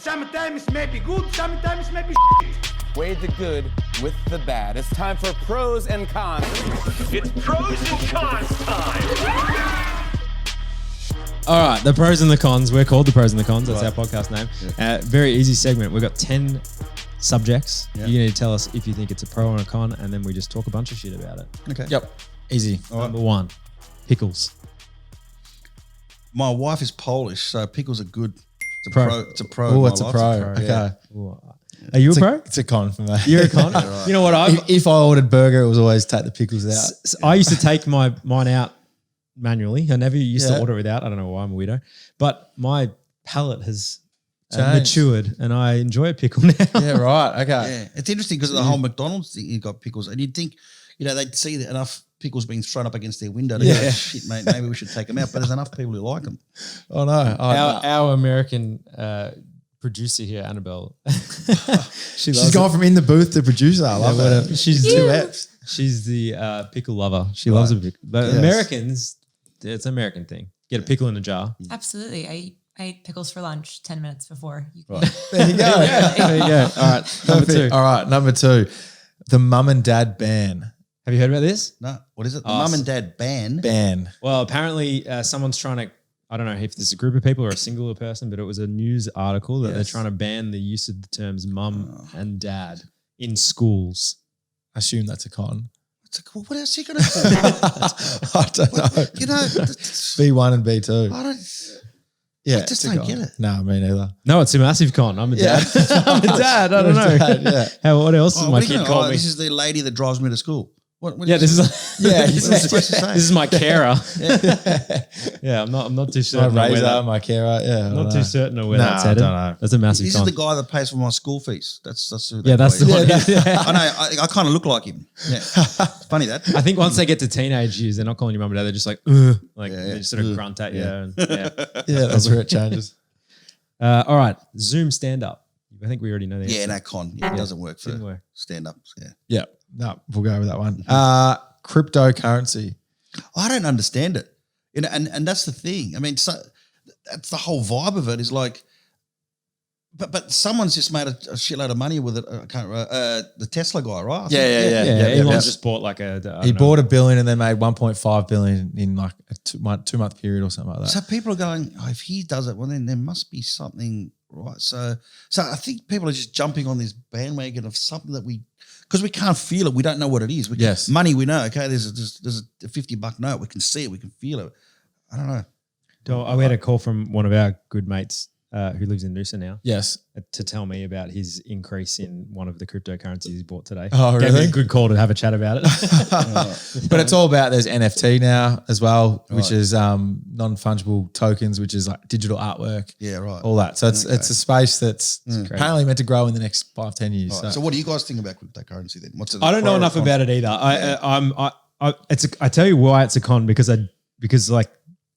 Sometimes it may be good, sometimes it may be shit. Weigh the good with the bad. It's time for pros and cons. It's pros and cons time. All right, the pros and the cons. We're called the pros and the cons. That's our podcast name. Yeah. Very easy segment. We've got 10 subjects. Yeah. You need to tell us if you think it's a pro or a con, and then we just talk a bunch of shit about it. Okay. Yep. Easy. Number one, pickles. My wife is Polish, so pickles are good. It's a Pro. pro. It's a pro. Oh, it's a pro. Okay. Yeah. Are you a pro? It's a con for me. You're a con? Right. You know what? If I ordered burger, it was always take the pickles out. I used to take mine out manually. I never used to order it without. I don't know why I'm a weirdo. But my palate has matured and I enjoy a pickle now. Yeah, right. Okay. Yeah. It's interesting because of the whole McDonald's thing, you've got pickles. And you'd think, they'd see that enough pickles being thrown up against their window to go, shit, mate, maybe we should take them out. But there's enough people who like them. Oh, no. Our American producer here, Annabelle, she's gone from in the booth to producer. I love that. She's 2Fs. She's the pickle lover. She loves a pickle. But Americans, it's an American thing. Get a pickle in a jar. Absolutely. I ate pickles for lunch 10 minutes before. There you go. There you go. All right. Number two. All right. Number two, the mum and dad ban. Have you heard about this? No. What is it? The mum and dad ban? Ban. Well, apparently someone's trying to, I don't know if this is a group of people or a singular person, but it was a news article that they're trying to ban the use of the terms mum and dad in schools. I assume that's a con. What else are you going to call I don't know. B1 and B2. I don't... Yeah, I just don't get it. No, me neither. No, it's a massive con. I'm a dad. I'm a dad. I don't know. Dad, What else does my kid call me? This is the lady that drives me to school. What This is this is my carer. Yeah, I'm not too certain. My razor, my carer. Yeah, I'm not too certain of where that's I headed. don't know. That's a massive This con. is the guy that pays for my school fees. That's who that's the one. I know. I kind of look like him. Yeah, funny that. I think once they get to teenage years, they're not calling you mum and dad. They're just like, they just sort of grunt at you. And, that's where it changes. All right, Zoom stand up. I think we already know that. Yeah, no con. Yeah, it doesn't work for stand-ups. Yeah, no, we'll go with that one. Cryptocurrency. I don't understand it, and that's the thing. I mean, so that's the whole vibe of it. Is like, but someone's just made a shitload of money with it. I can't remember the Tesla guy, right? Elon's just bought like He bought $1 billion and then made 1.5 billion in like a 2-month period or something like that. So people are going, if he does it, well then there must be something right. So I think people are just jumping on this bandwagon of something that because we can't feel it, we don't know what it is. Money we know. Okay, there's a $50 note, we can see it, we can feel it. I don't know. We had a call from one of our good mates who lives in Noosa now. Yes. To tell me about his increase in one of the cryptocurrencies he bought today. Oh, really? Gave me a good call to have a chat about it. But it's all about, there's NFT now as well, which is non-fungible tokens, which is like digital artwork. Yeah, right. All that. So it's a space that's apparently meant to grow in the next 5-10 years. Right. So what do you guys think about cryptocurrency then? What's it? I don't know enough about it either. I tell you why it's a con because like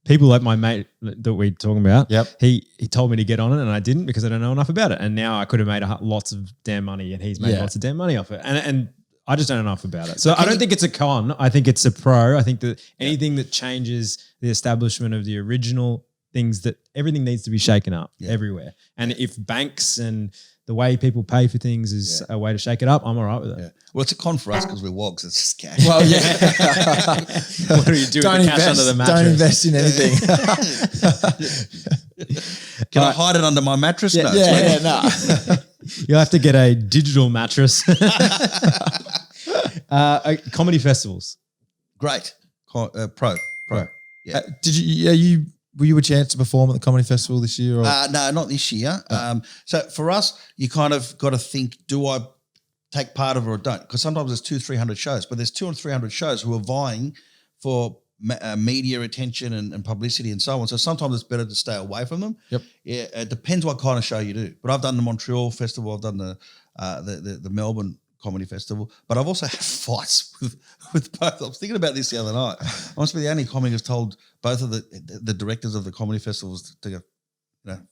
people like my mate that we're talking about, he told me to get on it and I didn't because I don't know enough about it. And now I could have made lots of damn money and he's made lots of damn money off it. And I just don't know enough about it. So I don't think it's a con. I think it's a pro. I think that anything that changes the establishment of the original things, that everything needs to be shaken up everywhere. And if banks and the way people pay for things is a way to shake it up, I'm all right with it. Yeah. Well, it's a con for us because we're wogs. It's just cash. Well, What are you doing with the cash under the mattress? Don't invest in anything. Can I hide it under my mattress? No. No. You'll have to get a digital mattress. Comedy festivals. Great. Pro. Yeah. Were you a chance to perform at the comedy festival this year? Or? No, not this year. So for us, you kind of got to think, do I take part of it or don't? Because sometimes there's 200-300 shows, but there's 200 or 300 shows who are vying for media attention and publicity and so on. So sometimes it's better to stay away from them. Yep. Yeah, it depends what kind of show you do. But I've done the Montreal Festival, I've done the Melbourne Comedy Festival, but I've also had fights with both. I was thinking about this the other night. I must be the only comic who's told both of the directors of the comedy festivals to go,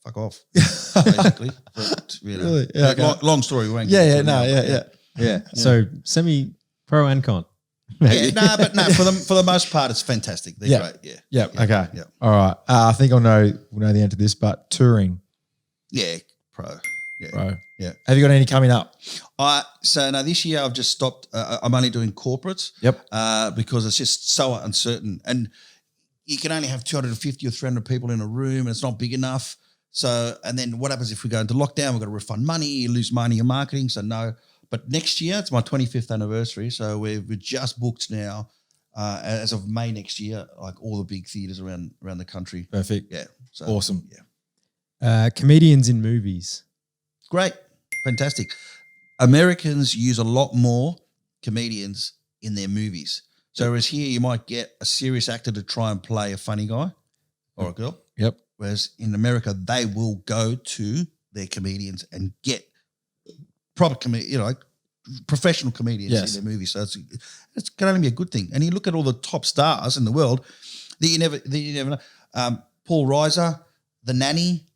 fuck off, basically. But, Really? Yeah, okay. long story. We won't Yeah. So semi-pro and con. For the most part, it's fantastic. They're great. Yeah. Okay. Yeah. All right. I think we'll know the answer to this, but touring. Yeah. Pro. Yeah. Bro. Yeah. Have you got any coming up? So now this year I've just stopped. I'm only doing corporates. Yep. Because it's just so uncertain, and you can only have 250 or 300 people in a room, and it's not big enough. So, and then what happens if we go into lockdown? We've got to refund money. You lose money in marketing. So no. But next year it's my 25th anniversary. So we're just booked now. As of May next year, like all the big theaters around the country. Perfect. Yeah. So, Awesome. Yeah. Comedians in movies. Great. Fantastic. Americans use a lot more comedians in their movies. So whereas here you might get a serious actor to try and play a funny guy or a girl. Yep. Whereas in America, they will go to their comedians and get proper like professional comedians in their movies. So it can only be a good thing. And you look at all the top stars in the world that you never know. Paul Reiser, The Nanny,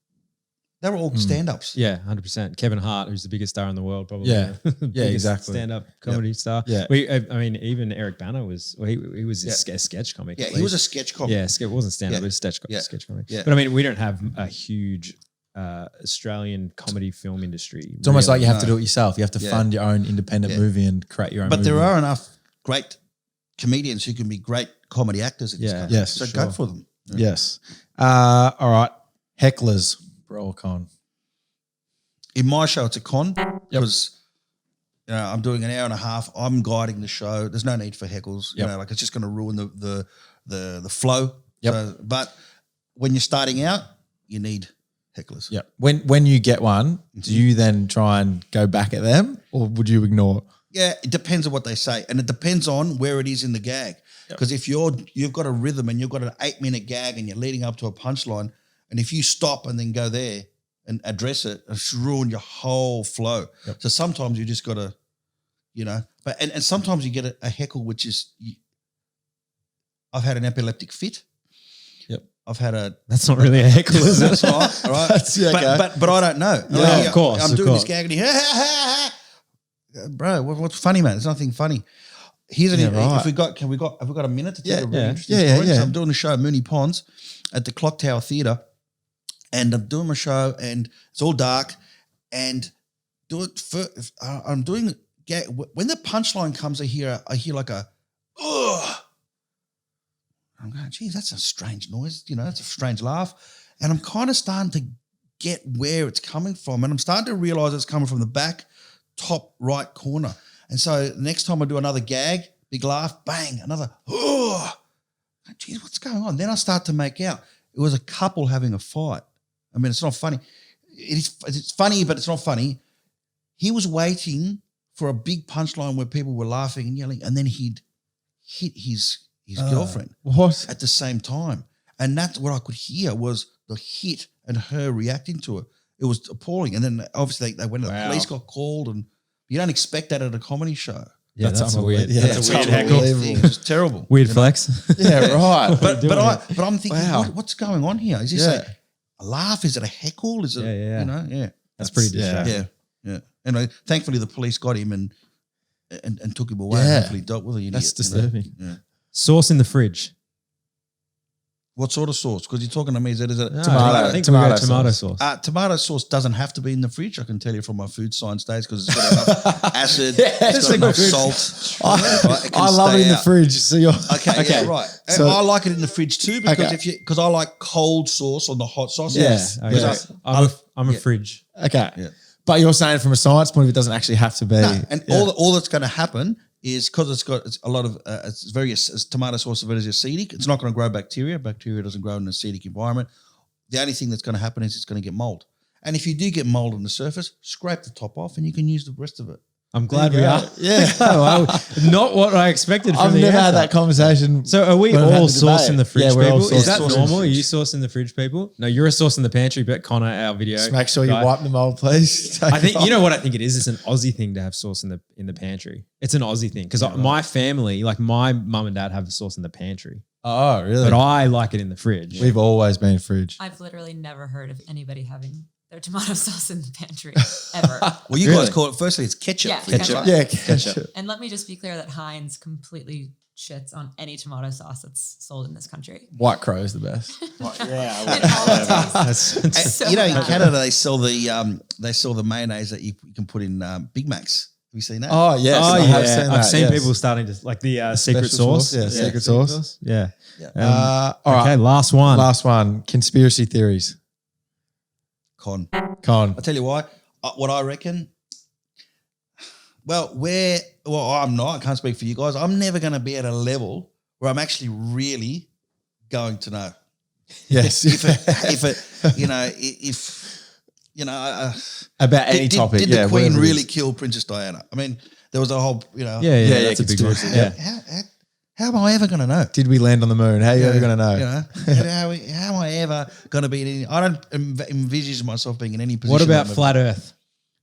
they were all stand-ups. Yeah, 100%. Kevin Hart, who's the biggest star in the world, probably. Yeah. Biggest exactly. Stand-up comedy star. Yeah. I mean, even Eric Bana was, he was a sketch comic. Yeah, at he was a least. sketch comic. Yeah, it wasn't stand-up, Yeah. it was sketch comic. Yeah. But I mean, we don't have a huge Australian comedy film industry. It's almost like you have to do it yourself. You have to Yeah. fund your own independent movie and create your own But movie. there are enough great comedians who can be great comedy actors in this Yeah. country. Yes, So sure. go for them. Yes. All right. Hecklers, pro or con? In my show, it's a con because I'm doing an hour and a half. I'm guiding the show. There's no need for heckles. Yep. Like it's just going to ruin the flow. Yep. So, but when you're starting out, you need hecklers. Yeah. When you get one, do you then try and go back at them, or would you ignore? Yeah, it depends on what they say, and it depends on where it is in the gag. Because if you've got a rhythm and you've got an 8-minute gag and you're leading up to a punchline, and if you stop and then go there and address it, it's ruined your whole flow. Yep. So sometimes you just got to, but and sometimes you get a heckle which is. I've had an epileptic fit. Yep. I've had a. That's not really a heckle, is it? That's right. All right. But I don't know. Yeah, of course, I'm of doing course. this gag and bro, what's funny, man? There's nothing funny. Here's an right. have we got a minute to tell a really yeah. interesting Yeah, story? yeah. So I'm doing a show at Mooney Ponds at the Clock Tower Theatre, and I'm doing my show, and it's all dark, and I'm doing gag. When the punchline comes, I hear like a ugh. I'm going, geez, that's a strange noise. That's a strange laugh, and I'm kind of starting to get where it's coming from, and I'm starting to realize it's coming from the back top right corner. And so next time I do another gag, big laugh, bang, another, oh, geez, what's going on? Then I start to make out it was a couple having a fight. I mean, it's not funny. It's funny, but it's not funny. He was waiting for a big punchline where people were laughing and yelling, and then he'd hit his girlfriend What? at the same time. And that's what I could hear was the hit and her reacting to it. It was appalling. And then obviously they went, the police got called, and you don't expect that at a court show. Yeah, that's a weird. Yeah, That's a weird unbelievable. heckle. Thing. It's terrible. Weird flex. Yeah, right. But I'm thinking, Wow. what's going on here? Is this a laugh? Is it a heckle? Is it Yeah. Yeah. That's pretty distracting. Yeah. Anyway, thankfully the police got him and took him away. Yeah. Hopefully dealt with the idiot. That's disturbing. Yeah. Sauce in the fridge. What sort of sauce? Because you're talking to me, is it Tomato. I think Tomato we got tomato sauce. sauce. tomato sauce doesn't have to be in the fridge. I can tell you from my food science days because it's got enough acid, it's got enough salt. Right? I love it in the fridge. So you're Okay, yeah, right. And So- I like it in the fridge too because Okay. because I like cold sauce on the hot sauce. Yes. Okay. Because I'm a fridge. okay. Yeah. But you're saying from a science point of view, it doesn't actually have to be. and all that's going to happen is because it's a lot of tomato sauce is very acidic. It's not going to grow bacteria. Bacteria doesn't grow in an acidic environment. The only thing that's going to happen is it's going to get mold. And if you do get mold on the surface, scrape the top off and you can use the rest of it. I'm glad we go. are. Yeah. Not what I expected from I've the never had answer. that conversation. So are we when I've had all the sauce debate. in the fridge Yeah, we're all people? Is sauce that in the normal? Are fridge. you sauce in the fridge people? No, you're a sauce in the pantry, but Connor, our video. Just make sure you guy, wipe the mold, please. I think you know what I think it is. It's an Aussie thing to have sauce in the pantry. It's an Aussie thing because my family, like my mum and dad, have the sauce in the pantry, Oh, really? but I like it in the fridge. We've always been fridge. I've literally never heard of anybody having their tomato sauce in the pantry ever. Well, you Really? guys call it, firstly, it's ketchup. Yeah, for you, ketchup. right? Yeah, ketchup. And let me just be clear that Heinz completely shits on any tomato sauce that's sold in this country. White Crow is the best. It all tastes so You know, in bad. Canada they sell the mayonnaise that you can put in Big Macs. Have you seen that? Oh yes, Oh I yeah, have seen that, I've seen yes. people starting to like the secret Special sauce. Yeah, secret sauce. Yeah. All Okay, right, last one. last one. Conspiracy theories. Con. Con. I'll tell you why. What I reckon. Well, I'm not. I can't speak for you guys. I'm never going to be at a level where I'm actually really going to know. Yes. If About any did topic. Did yeah, the Queen whatever it really is. kill Princess Diana? I mean, there was a whole, Yeah, yeah, that's a big one. conspiracy. Yeah. How am I ever going to know? Did we land on the moon? How are you ever going to know? How am I ever going to be in any? I don't envisage myself being in any position. What about I'm flat Earth?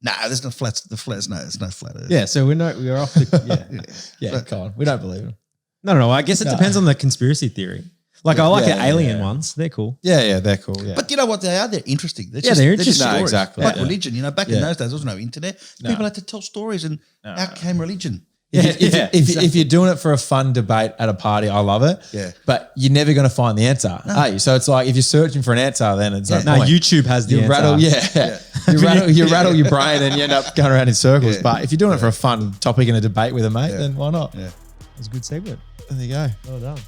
Nah, there's no flats. The flats, no, it's no flat Earth. Yeah, so we're off the Yeah, Con. We don't believe him. No. I guess it depends on the conspiracy theory. Like I like the alien ones; they're cool. Yeah, they're cool. Yeah. But you know what they are? They're interesting. They're Yeah, they're just interesting. No, stories. exactly. Like Yeah. religion, back in Yeah. those days, there was no internet. People had to tell stories, and out came religion. If you're doing it for a fun debate at a party, I love it. Yeah. But you're never going to find the answer, are you? So it's like if you're searching for an answer, then it's like No, YouTube has the you answer. rattle, you rattle your brain and you end up going around in circles. Yeah. But if you're doing it for a fun topic in a debate with a mate, then why not? Yeah. It was a good segment. There you go. Well done.